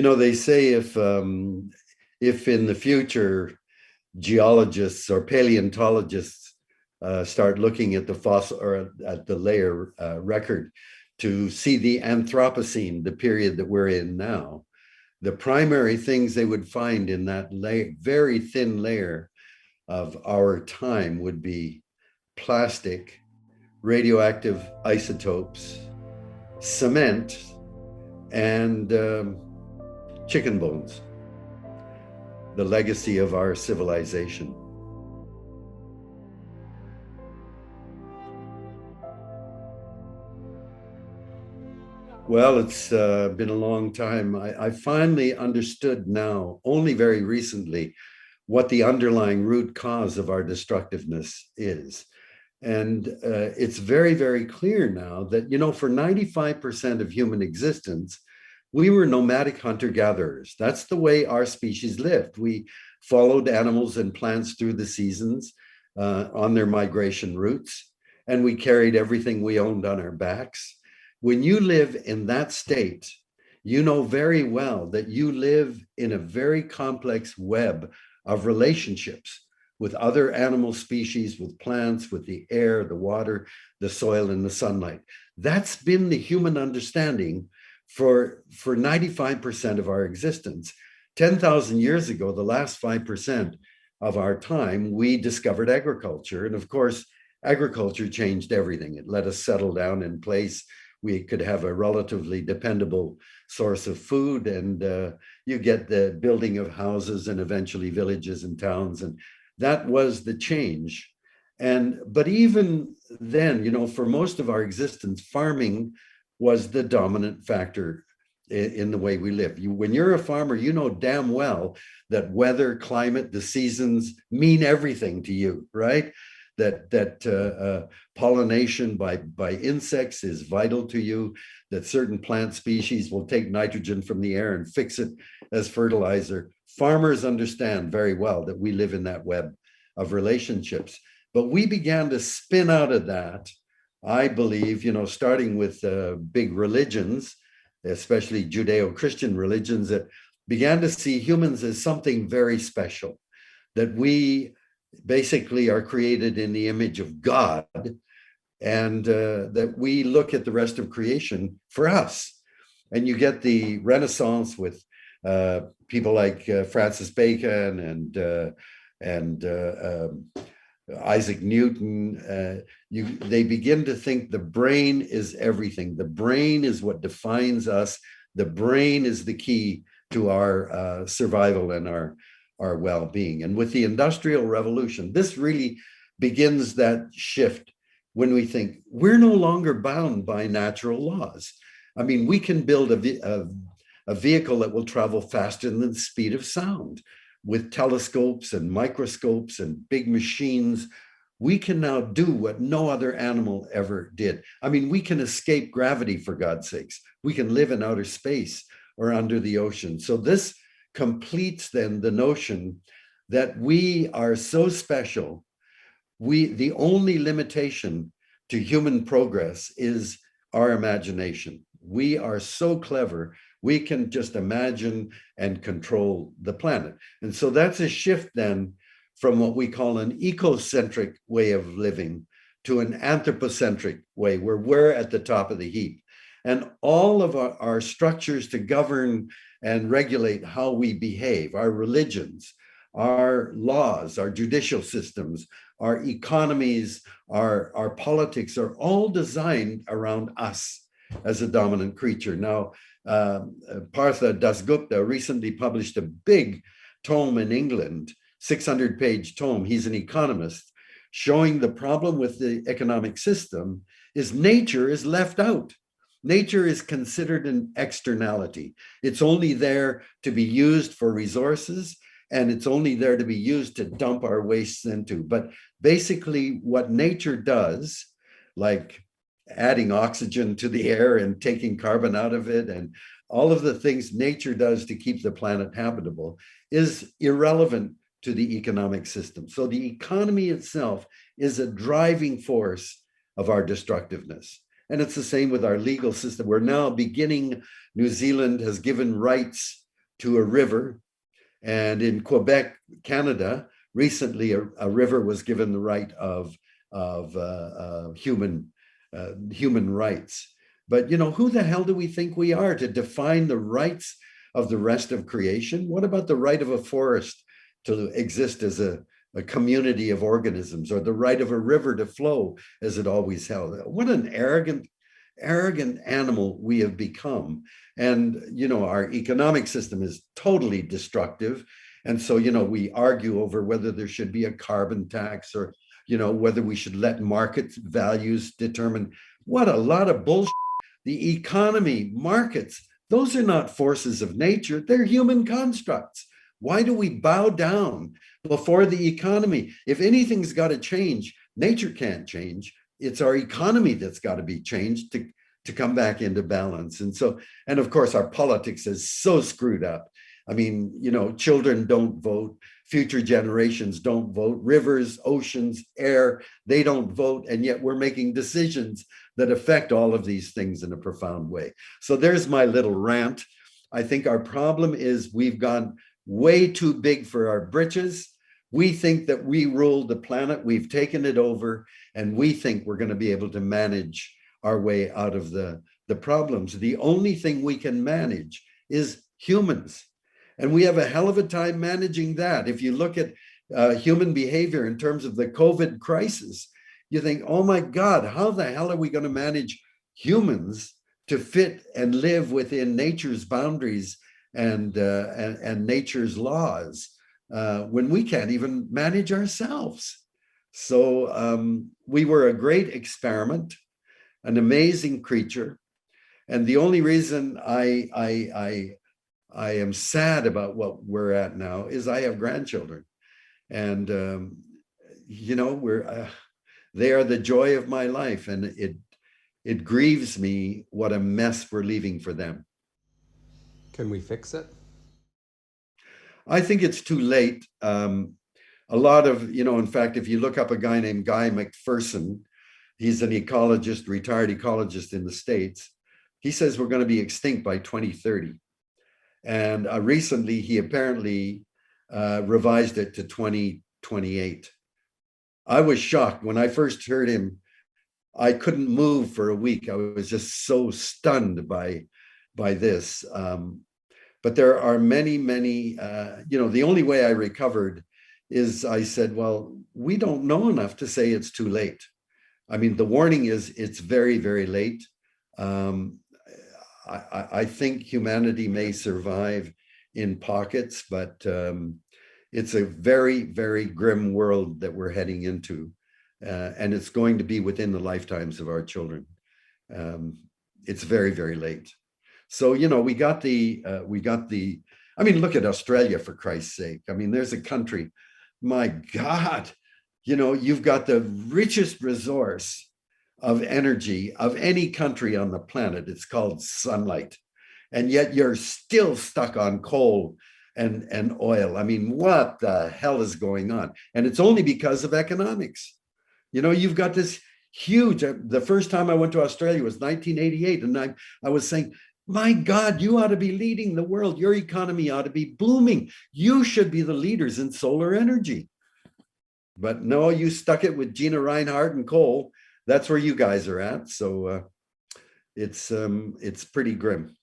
They say if in the future geologists or paleontologists start looking at the fossil or at the layer record to see the Anthropocene, the period that we're in now, the primary things they would find in that very thin layer of our time would be plastic, radioactive isotopes, cement, and chicken bones, the legacy of our civilization. Well, it's been a long time. I finally understood now, only very recently, what the underlying root cause of our destructiveness is. And it's very, very clear now that, for 95% of human existence, we were nomadic hunter-gatherers. That's the way our species lived. We followed animals and plants through the seasons on their migration routes, and we carried everything we owned on our backs. When you live in that state, you know very well that you live in a very complex web of relationships with other animal species, with plants, with the air, the water, the soil, and the sunlight. That's been the human understanding for 95% of our existence. 10,000 years ago, the last 5% of our time, we discovered agriculture. And of course, agriculture changed everything. It let us settle down in place. We could have a relatively dependable source of food, and you get the building of houses and eventually villages and towns. And that was the change. But even then, for most of our existence, farming was the dominant factor in the way we live. When you're a farmer, you know damn well that weather, climate, the seasons mean everything to you, right? That pollination by insects is vital to you, that certain plant species will take nitrogen from the air and fix it as fertilizer. Farmers understand very well that we live in that web of relationships. But we began to spin out of that, I believe, starting with big religions, especially Judeo-Christian religions, that began to see humans as something very special, that we basically are created in the image of God, and that we look at the rest of creation for us. And you get the Renaissance with people like Francis Bacon and Isaac Newton. They begin to think the brain is everything. The brain is what defines us. The brain is the key to our survival and our well-being. And with the Industrial Revolution, this really begins that shift when we think we're no longer bound by natural laws. I mean, we can build a vehicle that will travel faster than the speed of sound. With telescopes and microscopes and big machines, we can now do what no other animal ever did. I mean, we can escape gravity, for God's sakes. We can live in outer space or under the ocean. So this completes then the notion that we are so special. The only limitation to human progress is our imagination. We are so clever, we can just imagine and control the planet. And so that's a shift then from what we call an ecocentric way of living to an anthropocentric way, where we're at the top of the heap. And all of our structures to govern and regulate how we behave, our religions, our laws, our judicial systems, our economies, our politics are all designed around us as a dominant creature. Now, Partha Dasgupta recently published a big tome in England, 600-page tome. He's an economist, showing the problem with the economic system is nature is left out. Nature is considered an externality. It's only there to be used for resources, and it's only there to be used to dump our wastes into. But basically what nature does, like adding oxygen to the air and taking carbon out of it, and all of the things nature does to keep the planet habitable, is irrelevant to the economic system. So the economy itself is a driving force of our destructiveness. And it's the same with our legal system. We're now beginning, New Zealand has given rights to a river. And in Quebec, Canada, recently a river was given the right of human rights. But who the hell do we think we are to define the rights of the rest of creation? What about the right of a forest to exist as a community of organisms, or the right of a river to flow as it always held? What an arrogant animal we have become. And our economic system is totally destructive. And so we argue over whether there should be a carbon tax, or whether we should let market values determine. What a lot of bullshit. The economy, markets, those are not forces of nature, they're human constructs. Why do we bow down before the economy? If anything's got to change, nature can't change. It's our economy that's got to be changed to come back into balance. And of course, our politics is so screwed up. I mean, children don't vote, future generations don't vote, rivers, oceans, air, they don't vote. And yet we're making decisions that affect all of these things in a profound way. So there's my little rant. I think our problem is we've gone way too big for our britches. We think that we rule the planet, we've taken it over, and we think we're going to be able to manage our way out of the problems. The only thing we can manage is humans. And we have a hell of a time managing that. If you look at human behavior in terms of the COVID crisis, you think, oh my God, how the hell are we going to manage humans to fit and live within nature's boundaries and nature's laws when we can't even manage ourselves? So we were a great experiment, an amazing creature. And the only reason I am sad about what we're at now is I have grandchildren, and they are the joy of my life, and it grieves me what a mess we're leaving for them. Can we fix it? I think it's too late. A lot of, in fact, if you look up a guy named Guy McPherson, he's an ecologist, retired ecologist in the States. He says we're going to be extinct by 2030. And recently, he apparently revised it to 2028. I was shocked when I first heard him. I couldn't move for a week. I was just so stunned by this. But there are many, the only way I recovered is I said, well, we don't know enough to say it's too late. I mean, the warning is it's very, very late. I think humanity may survive in pockets, but it's a very, very grim world that we're heading into. And it's going to be within the lifetimes of our children. It's very, very late. So, we got the, I mean, look at Australia, for Christ's sake. I mean, there's a country, my God, you've got the richest resource of energy of any country on the planet. It's called sunlight. And yet you're still stuck on coal and oil. I mean, what the hell is going on? And it's only because of economics. You've got this huge, the first time I went to Australia was 1988. And I was saying, my God, you ought to be leading the world. Your economy ought to be booming. You should be the leaders in solar energy. But no, you stuck it with Gina Reinhardt and coal. That's where you guys are at. So it's pretty grim.